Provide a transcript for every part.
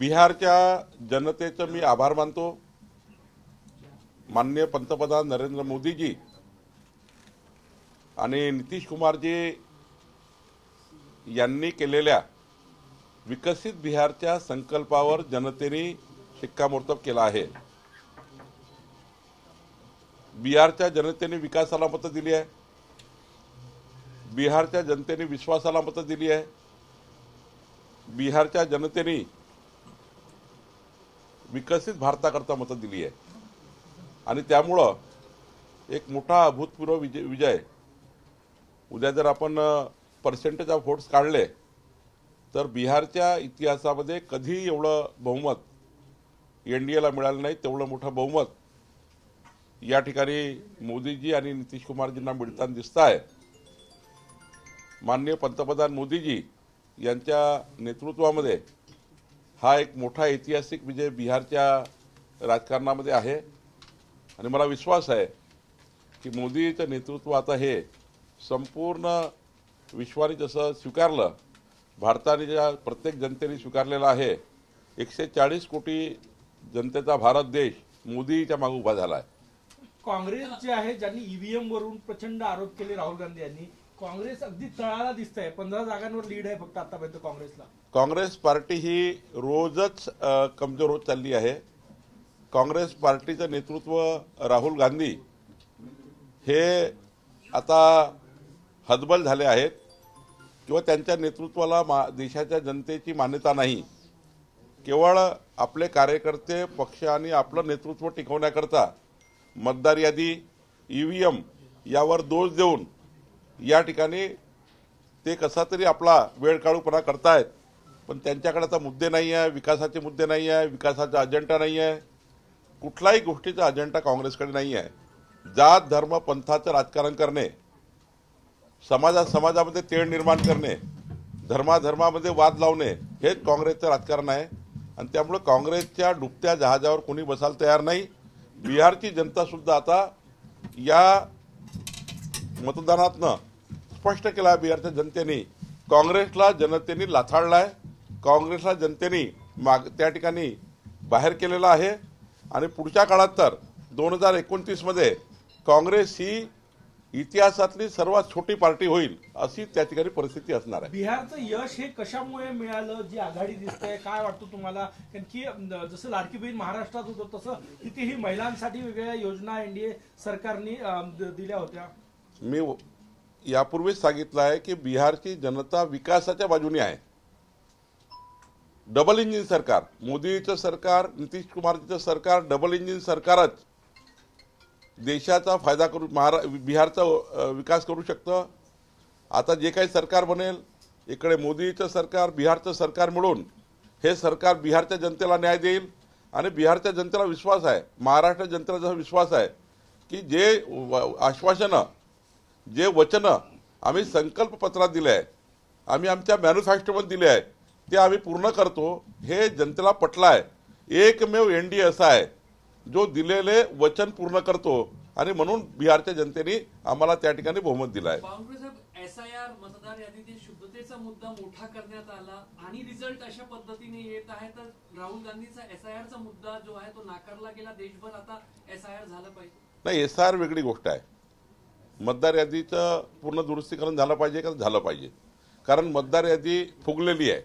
बिहारच्या जनतेचं मी आभार मानतो। माननीय पंतप्रधान नरेंद्र मोदीजी आणि नितीश कुमारजी यांनी केलेल्या विकसित बिहारच्या संकल्पावर जनतेने शिक्कामोर्तब केला आहे। बिहारच्या जनतेने विकासाला मत दिली आहे, बिहारच्या जनतेने विश्वासाला मत दिली आहे, बिहारच्या जनतेने विकसित भारताकरता मत दिली आहे आणि त्यामुळे एक मोठा अभूतपूर्व विजय उद्या जर आपण पर्सेंटेज ऑफ वोट्स काढले तर बिहारच्या इतिहासामध्ये कधी एवढं बहुमत एनडीएला मिळालं नाही, तेवढं मोठं बहुमत या ठिकाणी मोदीजी आणि नितीश कुमारजींना मिळताना दिसत आहे। माननीय पंतप्रधान मोदीजी यांच्या नेतृत्वामध्ये हा एक मोठा ऐतिहासिक विजय बिहारच्या राजकारणामध्ये आहे आणि मला विश्वास आहे की मोदीचं नेतृत्व आता हे संपूर्ण विश्वाने जसं स्वीकारलं, भारताने ज्या प्रत्येक जनतेने स्वीकारलेला आहे, 140 कोटी जनतेचा भारत देश मोदीच्या मागे उभा झाला आहे। काँग्रेस जे आहे ज्यांनी ईव्हीएम वरून प्रचंड आरोप केले राहुल गांधी यांनी, काँग्रेस अगदी तळाला दिसतंय। 15 जागांवर लीड आहे फक्त आतापर्यंत काँग्रेसला। काँग्रेस पार्टी ही रोजच कमजोर होत चालली आहे। काँग्रेस पार्टीचं नेतृत्व राहुल गांधी हे आता हतबल झाले आहेत किंवा त्यांच्या नेतृत्वाला देशाच्या जनतेची मान्यता नाही। केवळ आपले कार्यकर्ते पक्ष आणि आपलं नेतृत्व टिकवण्याकरता मतदार यादी ईव्हीएम यावर दोष देऊन या ठिकाणी ते कसा तरी आपला वेळ काढूपणा करतायत, पण त्यांच्याकडे आता मुद्दे नाही आहे, विकासाचे मुद्दे नाही आहे, विकासाचा अजेंडा नाही आहे, कुठलाही गोष्टीचा अजेंडा काँग्रेसकडे नाही आहे। जात धर्म पंथाचं राजकारण करणे, समाजामध्ये तेढ निर्माण करणे, धर्मामध्ये वाद लावणे हेच काँग्रेसचं राजकारण आहे आणि त्यामुळे काँग्रेसच्या डुबत्या जहाजावर कोणी बसायला तयार नाही। बिहारची जनता सुद्धा आता या मतदानातनं स्पष्ट केला, बिहारच्या जनतेने काँग्रेसला जनतेने लाथाडलाय, काँग्रेसला जनतेने त्या ठिकाणी बाहेर केलेला आहे आणि पुढच्या काळात तर 2029 मध्ये काँग्रेस ही इतिहासातली सर्वात छोटी पार्टी होईल अशी त्या ठिकाणी परिस्थिती असणार आहे। बिहारचं यश हे कशामुळे मिळालं, जी आघाडी दिसते, काय वाटतं तुम्हाला? कारण की जसं लाडकी बहीण महाराष्ट्रात होतं तसं तिथेही महिलांसाठी वेगवेगळ्या योजना एनडीए सरकारने दिल्या होत्या। मी यापूर्वीच सांगितलं आहे की बिहारची जनता विकासाच्या बाजूने आहे। डबल इंजिन सरकार, मोदीचं सरकार, नितीश कुमारचं सरकार, डबल इंजिन सरकारच देशाचा फायदा करू बिहारचा विकास करू शकतं। आता जे काही सरकार बनेल, इकडे मोदीचं सरकार, बिहारचं सरकार मिळून हे सरकार बिहारच्या जनतेला न्याय देईल आणि बिहारच्या जनतेला विश्वास आहे, महाराष्ट्र जनतेला जसा विश्वास आहे की जे आश्वासनं, जे वचनं आम्ही संकल्प पत्रात दिले आहे, आम्ही आमच्या मॅन्युफॅक्चरमध्ये दिले आहे, ते आम्ही पूर्ण करतो हे जनतेला पटलं आहे। एकमेव एनडीए असा आहे जो दिलेले वचन पूर्ण करतो आणि म्हणून बिहारच्या जनतेने आम्हाला त्या ठिकाणी बहुमत दिलं आहे। एसआयआर मतदार यादीतील शुद्धतेचा मुद्दा मोठा करण्यात आला आणि रिझल्ट अशा पद्धतीने येत आहे, तर राहुल गांधीचा एसआयआरचा मुद्दा जो आहे तो नाकारला गेला। देशभर आता एसआयआर झालं पाहिजे। नाही, एसआयआर वेगळी गोष्ट आहे, मतदार यादीचं पूर्ण दुरुस्तीकरण झालं पाहिजे का? झालं पाहिजे, कारण मतदार यादी फुगलेली आहे,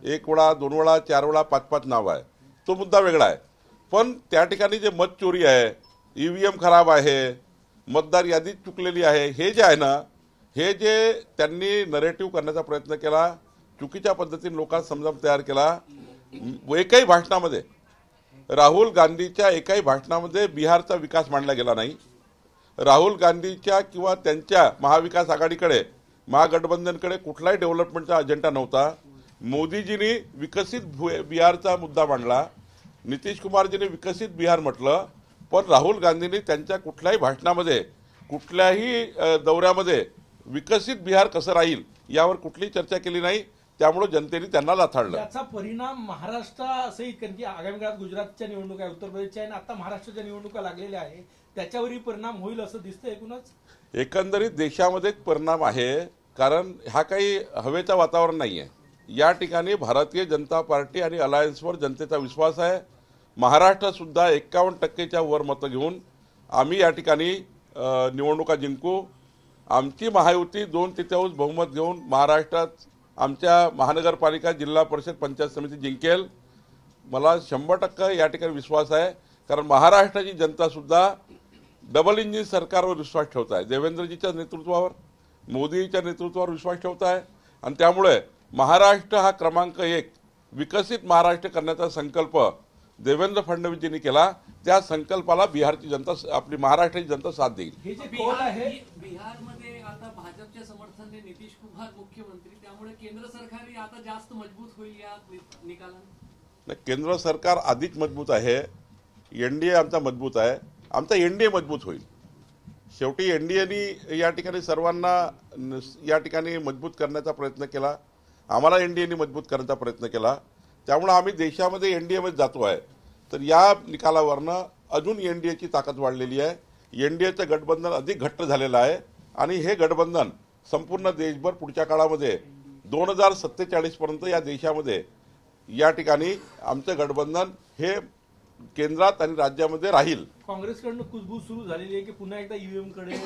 1 वेळा 2 वेळा 4 वेळा 5-5 नाव आहे, तो मुद्दा वेगळा आहे। पण त्या ठिकाणी जे मत चोरी आहे, ईव्हीएम खराब आहे, मतदार यादी चुकलेली आहे, हे जे आहे ना, हे जे त्यांनी नरेटिव्ह करण्याचा प्रयत्न केला, चुकीच्या पद्धतीने लोकांना समजावून तयार केला। एकही भाषणामध्ये, राहुल गांधीच्या एकाही भाषणामध्ये बिहारचा विकास मांडला गेला नाही। राहुल गांधीच्या किंवा त्यांच्या महाविकास आघाडीकडे, महागठबंधनकडे कुठलाही डेव्हलपमेंटचा अजेंडा नव्हता। मोदीजींनी विकसित बिहारचा मुद्दा मांडला, नितीश कुमारजींनी विकसित बिहार म्हटलं, पण राहुल गांधींनी त्यांच्या कुठल्याही भाषणामध्ये, कुठल्याही दौऱ्यामध्ये विकसित बिहार कसं राहील यावर कुठलीही चर्चा केली नाही। त्यामुळे जनतेने त्यांना लाथाडलं। याचा परिणाम महाराष्ट्र असंही, कारण की आगामी काळात गुजरातच्या निवडणुका, उत्तर प्रदेशच्या आणि आता महाराष्ट्राच्या निवडणुका लागलेल्या आहे, त्याच्यावरही परिणाम होईल असं दिसतं एकूणच। एकंदरीत देशामध्ये परिणाम आहे, कारण हा काही हवेचा वातावरण नाही आहे। या ठिकाणी भारतीय जनता पार्टी आणि अलायन्सवर जनतेचा विश्वास आहे. महाराष्ट्रात सुद्धा 51%च्या वर मतं घेऊन आम्ही या ठिकाणी निवडणुका जिंकू. आमची महायुती 2/3 बहुमत घेऊन महाराष्ट्रात आमच्या महानगरपालिका, जिल्हा परिषद, पंचायत समिती जिंकेल. मला 100% या ठिकाणी विश्वास आहे. कारण महाराष्ट्राची जनता सुद्धा डबल इंजिन सरकारवर विश्वास ठेवत आहे. देवेंद्रजीच्या नेतृत्वावर, मोदीच्या नेतृत्वावर विश्वास ठेवत आहे. आणि त्यामुळे महाराष्ट्र हा क्रमांक 1 विकसित महाराष्ट्र करण्याचा संकल्प देवेंद्र फडणवीसजींनी केला. त्या संकल्पाला बिहारची जनता, आपली महाराष्ट्राची जनता साथ देईल. हे जे कौल आहे, बिहारमध्ये आता भाजपच्या समर्थनाने नितीश कुमार मुख्यमंत्री, त्यामुळे केंद्र सरकारही आता जास्त मजबूत होईल या निकालाने. केंद्र सरकार आधीच मजबूत आहे. एनडीए आमचा मजबूत आहे. आमचा एनडीए मजबूत होईल. शेवटी एनडीएनी या ठिकाणी सर्वांना या ठिकाणी मजबूत करण्याचा प्रयत्न केला. आम्हाला एनडीएनी मजबूत करण्याचा प्रयत्न केला. त्यामुळे आम्ही देशामध्ये एनडीएमध्ये जातो आहे. तर या निकालावरनं अजून एनडीएची ताकद वाढलेली आहे. एनडीएचं गठबंधन अधिक घट्ट झालेलं आहे. आणि हे गठबंधन संपूर्ण देशभर पुढच्या काळामध्ये 2047 पर्यंत या देशामध्ये या ठिकाणी आमचं गठबंधन हे केंद्रात आणि राज्यामध्ये राहील. काँग्रेसकडनं कुजबूज सुरू झालेली आहे की पुन्हा एकदा ईव्हीएम कडे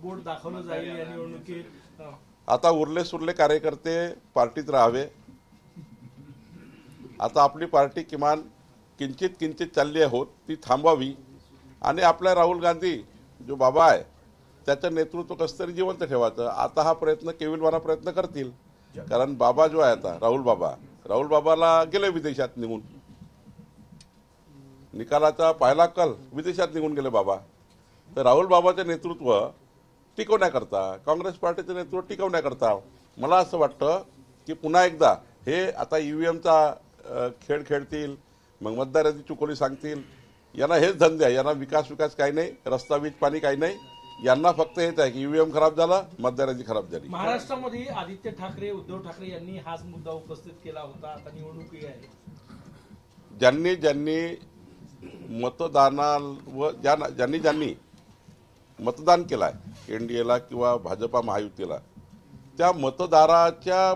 बोट दाखवलं जाईल या निवडणुकीत. आता उरले सुरले कार्यकर्ते पार्टीत राहावे. आता आपली पार्टी किमान किंचित चालली आहोत ती थांबवावी. आणि आपल्या राहुल गांधी जो बाबा आहे त्याचं नेतृत्व कसं तरी जिवंत ठेवायचं. आता हा प्रयत्न केविलवाना प्रयत्न करतील. कारण बाबा जो आहे आता राहुल बाबाला गेले विदेशात निघून. निकालाचा पहिला कल विदेशात निघून गेले बाबा. तर राहुल बाबाचे नेतृत्व टिकवण्याकरता, काँग्रेस पार्टीचं नेतृत्व टिकवण्याकरता मला असं वाटतं की पुन्हा एकदा हे आता ईव्हीएमचा खेळ खेळतील. मग मतदार यादी चुकवली सांगतील. यांना हेच धंदे आहे. यांना विकास काही नाही, रस्ता, वीज, पाणी काही नाही. यांना फक्त हेच आहे की ईव्हीएम खराब झाला, मतदार यादी खराब झाली. महाराष्ट्रामध्ये आदित्य ठाकरे, उद्धव ठाकरे यांनी हाच मुद्दा उपस्थित केला होता. आता निवडणुकी आहे. ज्यांनी ज्यांनी मतदान केलाय एनडीएला किंवा भाजपा महायुतीला, त्या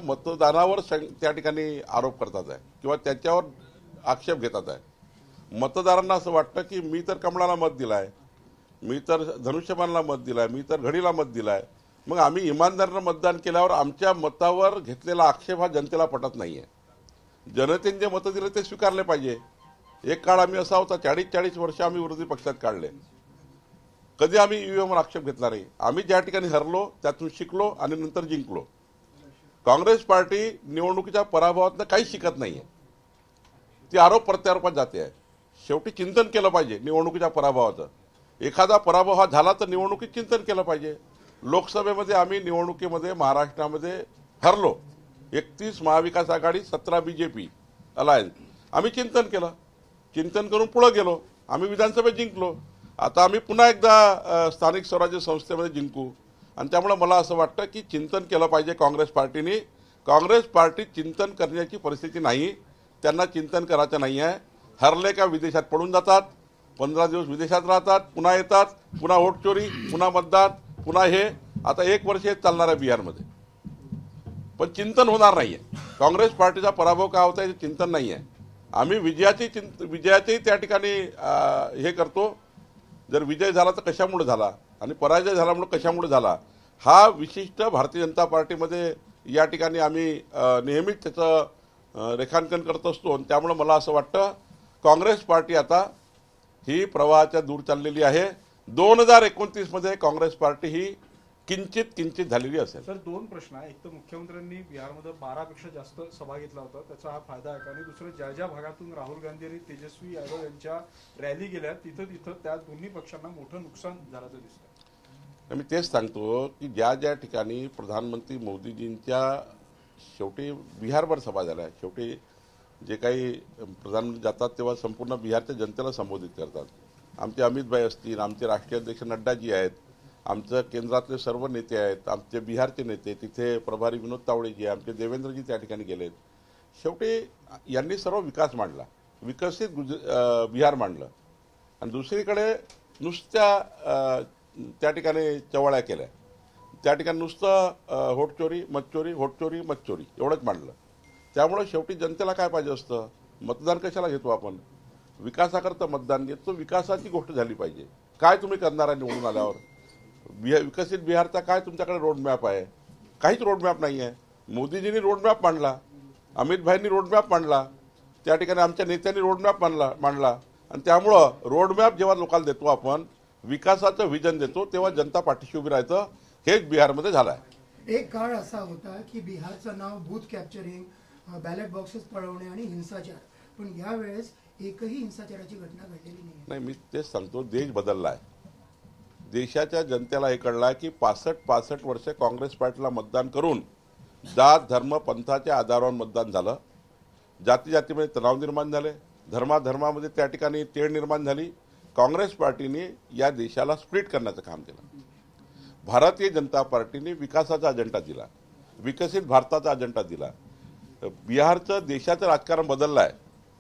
मतदानावर त्या ठिकाणी आरोप करतात आहे किंवा त्याच्यावर आक्षेप घेतात आहे. मतदारांना असं वाटतं की मी तर कमळाला मत दिलाय, मी तर धनुष्यबाणला मत दिलाय, मी तर घडीला मत दिलाय. मग आम्ही इमानदारीनं मतदान केल्यावर आमच्या मतावर घेतलेला आक्षेप हा जनतेला पटत नाहीये. जनतेने जे मतं दिले ते स्वीकारले पाहिजे. एक काळ आम्ही असा होता, 40 वर्ष आम्ही विरोधी पक्षात काढले. कधी आम्ही ईव्हीएमवर आक्षेप घेतला नाही. आम्ही ज्या ठिकाणी हरलो त्यातून शिकलो आणि नंतर जिंकलो. काँग्रेस पार्टी निवडणुकीच्या पराभवातनं काही शिकत नाहीये. ती आरोप प्रत्यारोपात जाते आहे. शेवटी चिंतन केलं पाहिजे निवडणुकीच्या पराभवाचं. एखादा पराभव हा झाला तर निवडणुकीत चिंतन केलं पाहिजे. लोकसभेमध्ये आम्ही निवडणुकीमध्ये महाराष्ट्रामध्ये हरलो. 31 महाविकास आघाडी, 17 बीजेपी अलायन्स. आम्ही चिंतन केलं. चिंतन करून पुढे गेलो. आम्ही विधानसभेत जिंकलो. आता आम्ही पुन्हा एकदा स्थानिक स्वराज्य संस्थेमध्ये जिंकू. आणि त्यामुळे मला असं वाटतं की चिंतन केलं पाहिजे काँग्रेस पार्टीने. काँग्रेस पार्टी चिंतन करण्याची परिस्थिती नाही. त्यांना चिंतन करायचं नाही आहे. हरले का विदेशात पडून जातात, 15 दिवस विदेशात राहतात, पुन्हा येतात, पुन्हा वोट चोरी, पुन्हा मतदान, पुन्हा हे. आता 1 वर्ष हे चालणार आहे बिहारमध्ये. पण चिंतन होणार नाहीये. काँग्रेस पार्टीचा पराभव का होता याचे चिंतन नाही आहे. आम्ही विजयाचेही त्या ठिकाणी हे करतो. जर विजय झाला तर कशामुळे झाला आणि पराजय झाल्यामुळे कशामुळे झाला, हा विशिष्ट भारतीय जनता पार्टीमध्ये या ठिकाणी आम्ही नेहमीच त्याचं रेखांकन करत असतो. आणि त्यामुळे मला असं वाटतं काँग्रेस पार्टी आता ही प्रवाहाच्या दूर चाललेली आहे. 2029 मध्ये काँग्रेस पार्टी ही किंचित झालेली असेल. सर, 2 प्रश्न आहे. एक तर मुख्यमंत्र्यांनी बिहारमध्ये 12 पेक्षा जास्त सभा घेतला होता, त्याचा हा फायदा आहे का? आणि दुसरं, ज्या भागातून राहुल गांधी आणि तेजस्वी यादव यांच्या रॅली गेल्या तिथं त्या दोन्ही पक्षांना मोठं नुकसान झाल्याचं दिसतं. मी तेच सांगतो की ज्या ठिकाणी प्रधानमंत्री मोदीजींच्या शेवटी बिहारभर सभा झाल्या, शेवटी जे काही प्रधानमंत्री जातात तेव्हा संपूर्ण बिहारच्या जनतेला संबोधित करतात. आमचे अमितभाई असतील, आमचे राष्ट्रीय अध्यक्ष नड्डाजी आहेत, आमचं केंद्रातले सर्व नेते आहेत, आमचे बिहारचे नेते, तिथे प्रभारी विनोद तावडेजी, आमचे देवेंद्रजी त्या ठिकाणी गेलेत. शेवटी यांनी सर्व विकास मांडला, विकसित बिहार मांडलं. आणि दुसरीकडे नुसत्या त्या ठिकाणी चवळ्या केल्या. त्या ठिकाणी नुसतं होटचोरी, मतचोरी, होटचोरी, मतचोरी एवढंच मांडलं. त्यामुळे शेवटी जनतेला काय पाहिजे असतं, मतदान कशाला घेतो आपण, विकासाकरता मतदान घेतो, विकासाची गोष्ट झाली पाहिजे. काय तुम्ही करणार आहे निवडून आल्यावर, विकसित बिहारचा काय तुमच्याकडे रोडमॅप आहे, काहीच रोडमॅप नाही आहे. मोदीजींनी रोडमॅप मांडला, अमित भाईंनी रोडमॅप मांडला, त्या ठिकाणी आमच्या नेत्यांनी रोडमॅप मांडला आणि त्यामुळं रोडमॅप जेव्हा लोकांना देतो आपण, विकासाचं व्हिजन देतो, तेव्हा जनता पाठीशी उभी राहायचं. हेच बिहारमध्ये झालं आहे. एक काळ असा होता की बिहारचं नाव बूथ कॅप्चरिंग, बॅलेट बॉक्सेस पळवणे आणि हिंसाचार, पण यावेळेस एकही हिंसाचाराची घटना घडलेली नाही. मी तेच सांगतो, देश बदलला आहे. देशाच्या जनतेला हे कळलं आहे की 65 वर्षे काँग्रेस पार्टीला मतदान करून जात धर्म पंथाच्या आधारावर मतदान झालं. जाती जातीमध्ये तणाव निर्माण झाले, धर्माधर्मामध्ये त्या ठिकाणी तेढ निर्माण झाली. काँग्रेस पार्टीने या देशाला स्प्लिट करण्याचं काम केलं. भारतीय जनता पार्टीने विकासाचा अजेंडा दिला, विकसित भारताचा अजेंडा दिला. बिहारचं देशाचं राजकारण बदललं आहे.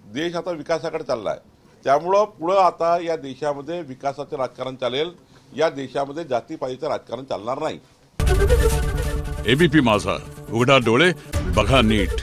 देश आता विकासाकडे चालला आहे. त्यामुळं पुढं आता या देशामध्ये विकासाचं राजकारण चालेल. या देशामध्ये जातीपातीचं राजकारण चालणार नाही. एबीपी माझा, उघडा डोळे बघा नीट.